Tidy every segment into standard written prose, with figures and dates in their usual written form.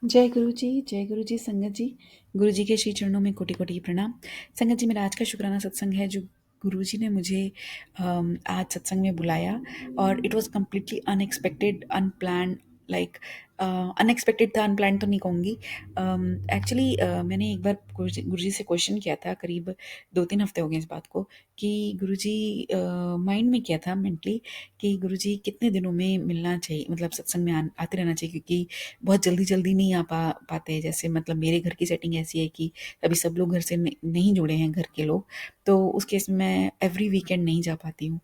जय गुरु जी संगत जी। गुरु जी के श्री चरणों में कोटि कोटि प्रणाम। संगत जी, मेरा आज का शुक्राना सत्संग है जो गुरु जी ने मुझे आज सत्संग में बुलाया। और it was completely unexpected, unplanned. Like unexpected था, अनप्लान्ड तो नहीं कहूँगी। एक्चुअली मैंने एक बार गुरु जी से क्वेश्चन किया था, करीब 2-3 हफ्ते हो गए इस बात को, कि गुरु जी माइंड में किया था मेंटली कि गुरु जी कितने दिनों में मिलना चाहिए, मतलब सत्संग में आते रहना चाहिए, क्योंकि बहुत जल्दी जल्दी नहीं आ पाते। जैसे मतलब मेरे घर की सेटिंग ऐसी है कि अभी सब लोग घर से नहीं जुड़े हैं, घर के लोग। तो उस केस में मैं एवरी वीकेंड नहीं जा पाती हूँ।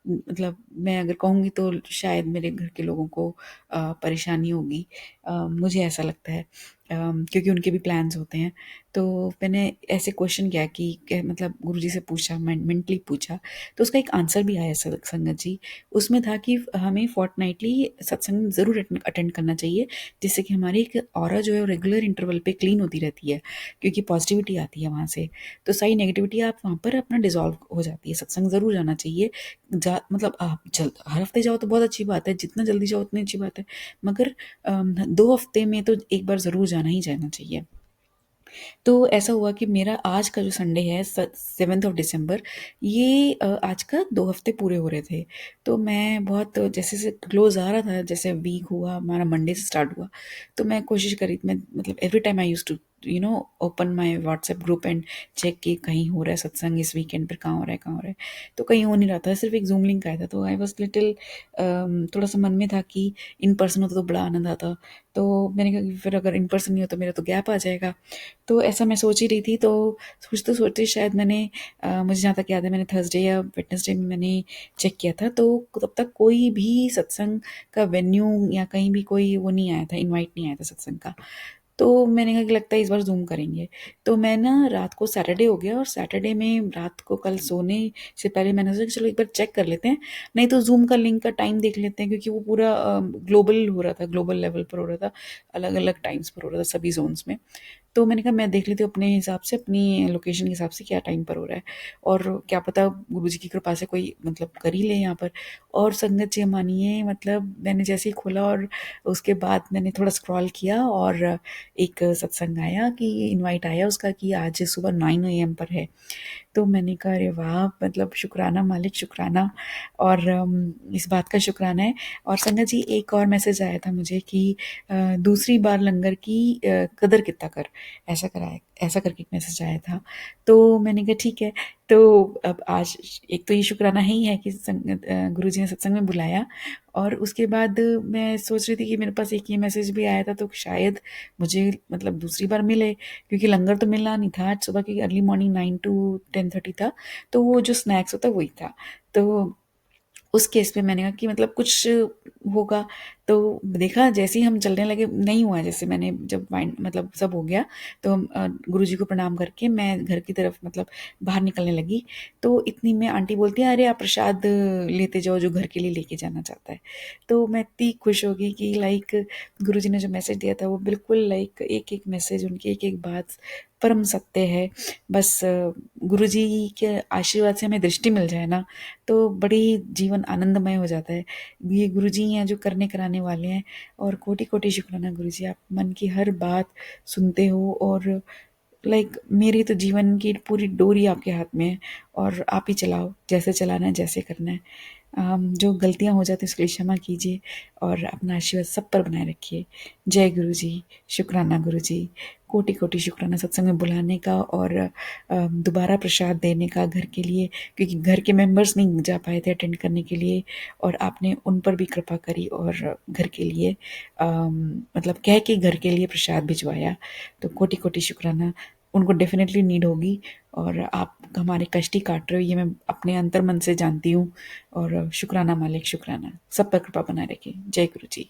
मतलब मैं अगर कहूँगी तो शायद मेरे घर के लोगों को परेशानी होगी। मुझे ऐसा लगता है, क्योंकि उनके भी प्लान्स होते हैं। तो मैंने ऐसे क्वेश्चन किया कि मतलब गुरुजी से पूछा, मेंटली पूछा। तो उसका एक आंसर भी आया संगत जी। उसमें था कि हमें फोर्टनाइटली सत्संग ज़रूर अटेंड करना चाहिए, जिससे कि हमारी एक ऑरा जो है वो रेगुलर इंटरवल पे क्लीन होती रहती है, क्योंकि पॉजिटिविटी आती है वहाँ से। तो सारी नेगेटिविटी आप वहाँ पर अपना डिजॉल्व हो जाती है। सत्संग ज़रूर जाना चाहिए। मतलब आप हर हफ्ते जाओ तो बहुत अच्छी बात है, जितना जल्दी जाओ उतनी अच्छी बात है। मगर 2 हफ्ते में तो एक बार ज़रूर जाना ही जाना चाहिए। तो ऐसा हुआ कि मेरा आज का जो संडे है, 7 दिसंबर, ये आज का 2 हफ्ते पूरे हो रहे थे। तो मैं बहुत जैसे जैसे क्लोज आ रहा था, जैसे वीक हुआ हमारा, मंडे से स्टार्ट हुआ, तो मैं कोशिश करी, मैं मतलब every time I use to open my WhatsApp group and check कि कहीं हो रहा है सत्संग इस वीकेंड पर, कहाँ हो रहा है, कहाँ हो रहा है। तो कहीं हो नहीं रहा था, सिर्फ एक जूम लिंक आया था। तो आई वॉज लिटिल, थोड़ा सा मन में था कि इन पर्सन होता तो बड़ा आनंद आता। तो मैंने कहा कि फिर अगर इन पर्सन नहीं हो तो मेरा तो गैप आ जाएगा। तो ऐसा मैं सोच ही रही थी। तो सोचते सोचते शायद मैंने मुझे जहाँ तक याद है, मैंने थर्सडे या वेडनेसडे में मैंने चेक किया था, तो तब तक कोई भी सत्संग का वेन्यू या कहीं भी कोई वो नहीं आया था, इनवाइट नहीं आया था सत्संग का। तो मैंने कहा कि लगता है इस बार ज़ूम करेंगे। तो मैं ना, रात को सैटरडे हो गया, और सैटरडे में रात को कल सोने से पहले मैंने सोचा कि चलो एक बार चेक कर लेते हैं, नहीं तो ज़ूम का लिंक का टाइम देख लेते हैं, क्योंकि वो पूरा ग्लोबल हो रहा था, ग्लोबल लेवल पर हो रहा था, अलग अलग टाइम्स पर हो रहा था सभी जोन्स में। तो मैंने कहा मैं देख लेती हूँ अपने हिसाब से, अपनी लोकेशन के हिसाब से क्या टाइम पर हो रहा है, और क्या पता गुरुजी की कृपा से कोई मतलब कर ही ले यहाँ पर। और संगत जी मानिए, मतलब मैंने जैसे ही खोला और उसके बाद मैंने थोड़ा स्क्रॉल किया, और एक सत्संग आया कि इनवाइट आया उसका कि आज सुबह 9 AM पर है। तो मैंने कहा अरे वाह, मतलब शुक्राना मालिक, शुक्राना। और इस बात का शुक्राना है। और संगत जी, एक और मैसेज आया था मुझे कि दूसरी बार लंगर की कदर कितना कर, ऐसा कराया, ऐसा करके एक मैसेज आया था। तो मैंने कहा ठीक है। तो अब आज एक तो ये शुक्राना ही है कि गुरु जी ने सत्संग में बुलाया। और उसके बाद मैं सोच रही थी कि मेरे पास एक ये मैसेज भी आया था, तो शायद मुझे मतलब दूसरी बार मिले, क्योंकि लंगर तो मिलना नहीं था। आज सुबह की अर्ली मॉर्निंग 9 to 10:30 था, तो वो जो स्नैक्स होता वही था। तो उस केस में मैंने कहा कि मतलब कुछ होगा। तो देखा, जैसे ही हम चलने लगे नहीं हुआ। जैसे मैंने जब माइंड मतलब सब हो गया, तो हम गुरु जी को प्रणाम करके मैं घर की तरफ मतलब बाहर निकलने लगी। तो इतनी में आंटी बोलती है, अरे आप प्रसाद लेते जाओ जो घर के लिए लेके जाना चाहता है। तो मैं इतनी खुश हो गई कि लाइक गुरु जी ने जो मैसेज दिया था वो बिल्कुल लाइक एक एक मैसेज, उनकी एक एक बात परम सत्य है। बस गुरु जी के आशीर्वाद से हमें दृष्टि मिल जाए ना, तो बड़ी जीवन आनंदमय हो जाता है। ये गुरुजी हैं जो करने कराने वाले हैं। और कोटि कोटि शुक्राना गुरुजी, आप मन की हर बात सुनते हो। और लाइक मेरी तो जीवन की पूरी डोरी आपके हाथ में है, और आप ही चलाओ, जैसे चलाना है, जैसे करना है। जो गलतियाँ हो जाती हैं उसके लिए क्षमा कीजिए, और अपना आशीर्वाद सब पर बनाए रखिए। जय गुरु जी, शुक्राना गुरु जी, कोटि कोटि शुक्राना सत्संग में बुलाने का, और दोबारा प्रसाद देने का घर के लिए, क्योंकि घर के मेंबर्स नहीं जा पाए थे अटेंड करने के लिए, और आपने उन पर भी कृपा करी, और घर के लिए मतलब कह के घर के लिए प्रसाद भिजवाया। तो कोटि कोटि शुक्राना। उनको डेफिनेटली नीड होगी, और आप हमारे कष्ट ही काट रहे हो, ये मैं अपने अंतर मन से जानती हूँ। और शुक्राना मालिक, शुक्राना। सब पर कृपा बनाए रखिए। जय गुरु जी।